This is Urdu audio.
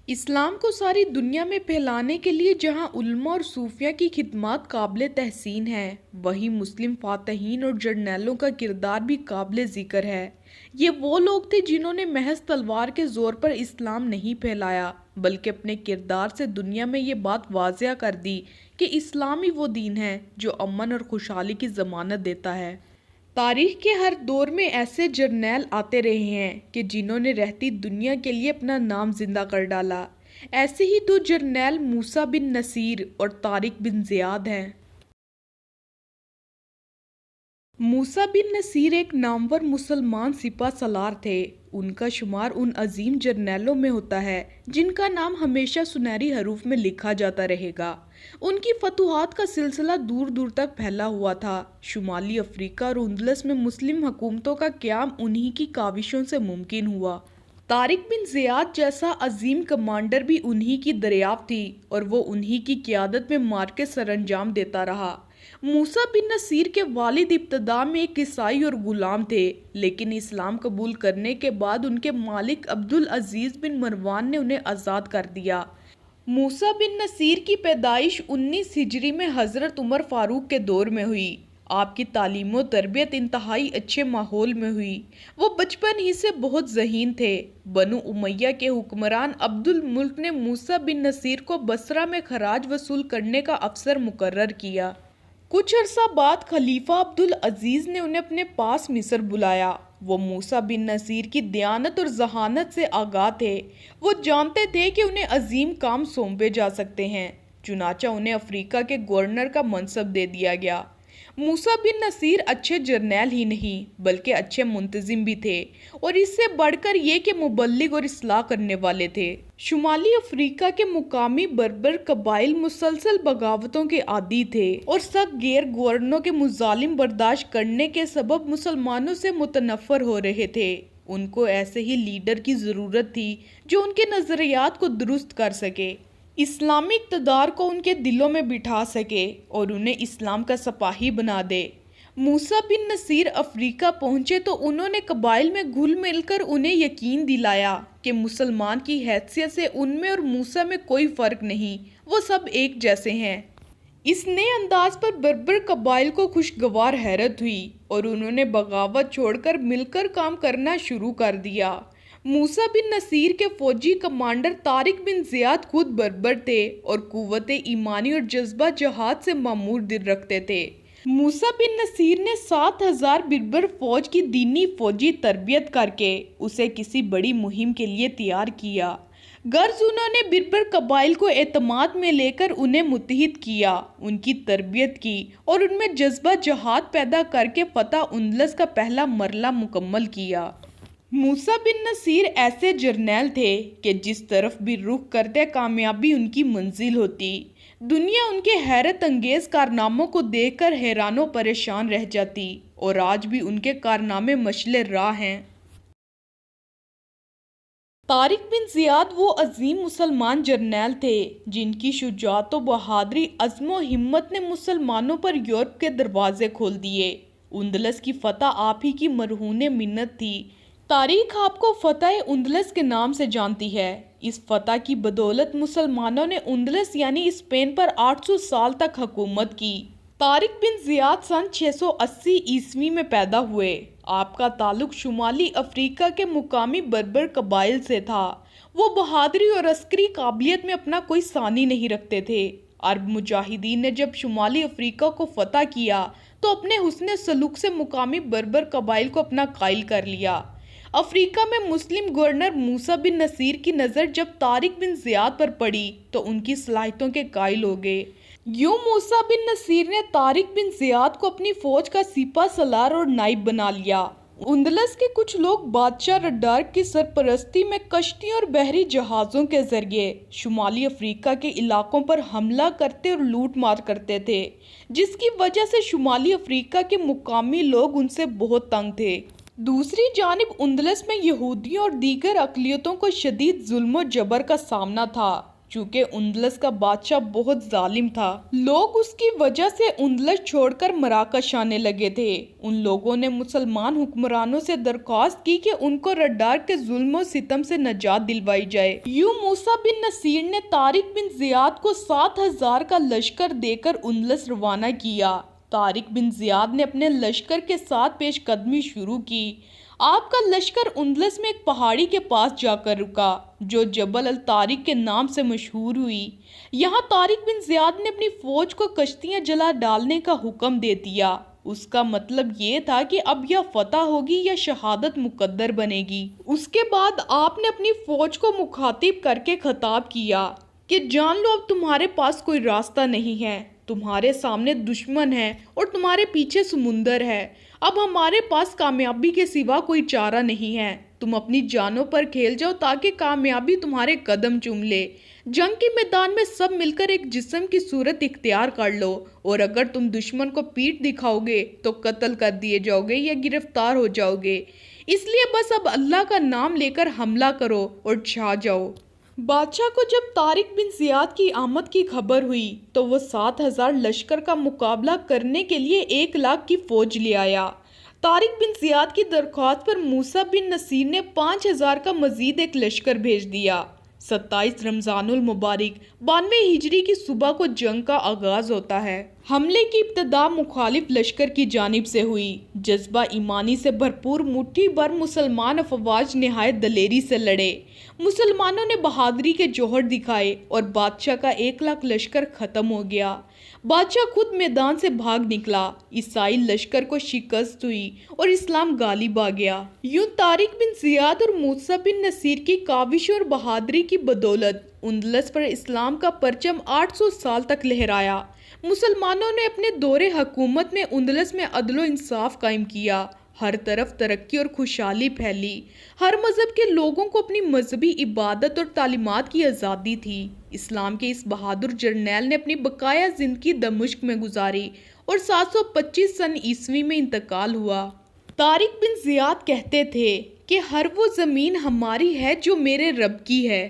اسلام کو ساری دنیا میں پھیلانے کے لیے جہاں علماء اور صوفیہ کی خدمات قابل تحسین ہیں، وہیں مسلم فاتحین اور جرنیلوں کا کردار بھی قابل ذکر ہے۔ یہ وہ لوگ تھے جنہوں نے محض تلوار کے زور پر اسلام نہیں پھیلایا، بلکہ اپنے کردار سے دنیا میں یہ بات واضح کر دی کہ اسلام ہی وہ دین ہے جو امن اور خوشحالی کی ضمانت دیتا ہے۔ تاریخ کے ہر دور میں ایسے جرنیل آتے رہے ہیں کہ جنہوں نے رہتی دنیا کے لیے اپنا نام زندہ کر ڈالا۔ ایسے ہی دو جرنیل موسیٰ بن نصیر اور طارق بن زیاد ہیں۔ موسیٰ بن نصیر ایک نامور مسلمان سپہ سالار تھے۔ ان کا شمار ان عظیم جرنیلوں میں ہوتا ہے جن کا نام ہمیشہ سنہری حروف میں لکھا جاتا رہے گا۔ ان کی فتوحات کا سلسلہ دور دور تک پھیلا ہوا تھا۔ شمالی افریقہ اور اندلس میں مسلم حکومتوں کا قیام انہی کی کاوشوں سے ممکن ہوا۔ طارق بن زیاد جیسا عظیم کمانڈر بھی انہی کی دریافت تھی اور وہ انہی کی قیادت میں معرکے سر انجام دیتا رہا۔ موسیٰ بن نصیر کے والد ابتدا میں ایک عیسائی اور غلام تھے، لیکن اسلام قبول کرنے کے بعد ان کے مالک عبدالعزیز بن مروان نے انہیں آزاد کر دیا۔ موسیٰ بن نصیر کی پیدائش 19 ہجری میں حضرت عمر فاروق کے دور میں ہوئی۔ آپ کی تعلیم و تربیت انتہائی اچھے ماحول میں ہوئی۔ وہ بچپن ہی سے بہت ذہین تھے۔ بنو امیہ کے حکمران عبد الملک نے موسیٰ بن نصیر کو بصرہ میں خراج وصول کرنے کا افسر مقرر کیا۔ کچھ عرصہ بعد خلیفہ عبدالعزیز نے انہیں اپنے پاس مصر بلایا۔ وہ موسیٰ بن نصیر کی دیانت اور ذہانت سے آگاہ تھے۔ وہ جانتے تھے کہ انہیں عظیم کام سونپے جا سکتے ہیں، چنانچہ انہیں افریقہ کے گورنر کا منصب دے دیا گیا۔ موسیٰ بن نصیر اچھے جرنیل ہی نہیں بلکہ اچھے منتظم بھی تھے، اور اس سے بڑھ کر یہ کہ مبلغ اور اصلاح کرنے والے تھے۔ شمالی افریقہ کے مقامی بربر قبائل مسلسل بغاوتوں کے عادی تھے اور سخت غیر گورنروں کے مظالم برداشت کرنے کے سبب مسلمانوں سے متنفر ہو رہے تھے۔ ان کو ایسے ہی لیڈر کی ضرورت تھی جو ان کے نظریات کو درست کر سکے، اسلامی اقتدار کو ان کے دلوں میں بٹھا سکے اور انہیں اسلام کا سپاہی بنا دے۔ موسیٰ بن نصیر افریقہ پہنچے تو انہوں نے قبائل میں گھل مل کر انہیں یقین دلایا کہ مسلمان کی حیثیت سے ان میں اور موسیٰ میں کوئی فرق نہیں، وہ سب ایک جیسے ہیں۔ اس نئے انداز پر بربر قبائل کو خوشگوار حیرت ہوئی اور انہوں نے بغاوت چھوڑ کر مل کر کام کرنا شروع کر دیا۔ موسیٰ بن نصیر کے فوجی کمانڈر طارق بن زیاد خود بربر تھے اور قوت ایمانی اور جذبہ جہاد سے معمور دل رکھتے تھے۔ موسیٰ بن نصیر نے 7,000 بربر فوج کی دینی فوجی تربیت کر کے اسے کسی بڑی مہم کے لیے تیار کیا۔ غرض انہوں نے بربر قبائل کو اعتماد میں لے کر انہیں متحد کیا، ان کی تربیت کی اور ان میں جذبہ جہاد پیدا کر کے فتح اندلس کا پہلا مرحلہ مکمل کیا۔ موسیٰ بن نصیر ایسے جرنیل تھے کہ جس طرف بھی رخ کرتے کامیابی ان کی منزل ہوتی۔ دنیا ان کے حیرت انگیز کارناموں کو دیکھ کر حیران و پریشان رہ جاتی، اور آج بھی ان کے کارنامے مشعل راہ ہیں۔ طارق بن زیاد وہ عظیم مسلمان جرنیل تھے جن کی شجاعت و بہادری، عزم و ہمت نے مسلمانوں پر یورپ کے دروازے کھول دیے۔ اندلس کی فتح آپ ہی کی مرہون منت تھی۔ تاریخ آپ کو فتح اندلس کے نام سے جانتی ہے۔ اس فتح کی بدولت مسلمانوں نے اندلس یعنی اسپین پر 800 سال تک حکومت کی۔ طارق بن زیاد سن 680 عیسوی میں پیدا ہوئے۔ آپ کا تعلق شمالی افریقہ کے مقامی بربر قبائل سے تھا۔ وہ بہادری اور عسکری قابلیت میں اپنا کوئی ثانی نہیں رکھتے تھے۔ عرب مجاہدین نے جب شمالی افریقہ کو فتح کیا تو اپنے حسن سلوک سے مقامی بربر قبائل کو اپنا قائل کر لیا۔ افریقہ میں مسلم گورنر موسیٰ بن نصیر کی نظر جب طارق بن زیاد پر پڑی تو ان کی صلاحیتوں کے قائل ہو گئے۔ یوں موسیٰ بن نصیر نے طارق بن زیاد کو اپنی فوج کا سپہ سالار اور نائب بنا لیا۔ اندلس کے کچھ لوگ بادشاہ رڈارک کی سرپرستی میں کشتیوں اور بحری جہازوں کے ذریعے شمالی افریقہ کے علاقوں پر حملہ کرتے اور لوٹ مار کرتے تھے، جس کی وجہ سے شمالی افریقہ کے مقامی لوگ ان سے بہت تنگ تھے۔ دوسری جانب اندلس میں یہودیوں اور دیگر اقلیتوں کو شدید ظلم و جبر کا سامنا تھا۔ چونکہ اندلس کا بادشاہ بہت ظالم تھا۔ لوگ اس کی وجہ سے اندلس چھوڑ کر مراکش آنے لگے تھے۔ ان لوگوں نے مسلمان حکمرانوں سے درخواست کی کہ ان کو رڈار کے ظلم و ستم سے نجات دلوائی جائے۔ یوں موسیٰ بن نصیر نے طارق بن زیاد کو 7,000 کا لشکر دے کر اندلس روانہ کیا۔ طارق بن زیاد نے اپنے لشکر کے ساتھ پیش قدمی شروع کی۔ آپ کا لشکر اندلس میں ایک پہاڑی کے پاس جا کر رکا جو جبل الطارق کے نام سے مشہور ہوئی۔ یہاں طارق بن زیاد نے اپنی فوج کو کشتیاں جلا ڈالنے کا حکم دے دیا۔ اس کا مطلب یہ تھا کہ اب یا فتح ہوگی یا شہادت مقدر بنے گی۔ اس کے بعد آپ نے اپنی فوج کو مخاطب کر کے خطاب کیا کہ جان لو اب تمہارے پاس کوئی راستہ نہیں ہے، تمہارے سامنے دشمن ہے اور تمہارے پیچھے سمندر ہے۔ اب ہمارے پاس کامیابی کے سوا کوئی چارہ نہیں ہے۔ تم اپنی جانوں پر کھیل جاؤ تاکہ کامیابی تمہارے قدم چوم لے۔ جنگ کے میدان میں سب مل کر ایک جسم کی صورت اختیار کر لو، اور اگر تم دشمن کو پیٹھ دکھاؤ گے تو قتل کر دیے جاؤ گے یا گرفتار ہو جاؤ گے۔ اس لیے بس اب اللہ کا نام لے کر حملہ کرو اور چھا جاؤ۔ بادشاہ کو جب طارق بن زیاد کی آمد کی خبر ہوئی تو وہ 7,000 لشکر کا مقابلہ کرنے کے لیے 1,00,000 کی فوج لے آیا۔ طارق بن زیاد کی درخواست پر موسیٰ بن نصیر نے 5,000 کا مزید ایک لشکر بھیج دیا۔ 27 رمضان المبارک 92 ہجری کی صبح کو جنگ کا آغاز ہوتا ہے۔ حملے کی ابتدا مخالف لشکر کی جانب سے ہوئی۔ جذبہ ایمانی سے بھرپور مٹھی بھر مسلمان افواج نہایت دلیری سے لڑے۔ مسلمانوں نے بہادری کے جوہر دکھائے اور بادشاہ کا 1,00,000 لشکر ختم ہو گیا۔ بادشاہ خود میدان سے بھاگ نکلا، عیسائی لشکر کو شکست ہوئی اور اسلام غالب آ گیا۔ یوں طارق بن زیاد اور موسیٰ بن نصیر کی کاوشوں اور بہادری کی بدولت اندلس پر اسلام کا پرچم 800 سال تک لہرایا۔ مسلمانوں نے اپنے دور حکومت میں اندلس میں عدل و انصاف قائم کیا۔ ہر طرف ترقی اور خوشحالی پھیلی۔ ہر مذہب کے لوگوں کو اپنی مذہبی عبادت اور تعلیمات کی آزادی تھی۔ اسلام کے اس بہادر جرنیل نے اپنی بقایا زندگی دمشق میں گزاری اور 725 سن عیسوی میں انتقال ہوا۔ طارق بن زیاد کہتے تھے کہ ہر وہ زمین ہماری ہے جو میرے رب کی ہے۔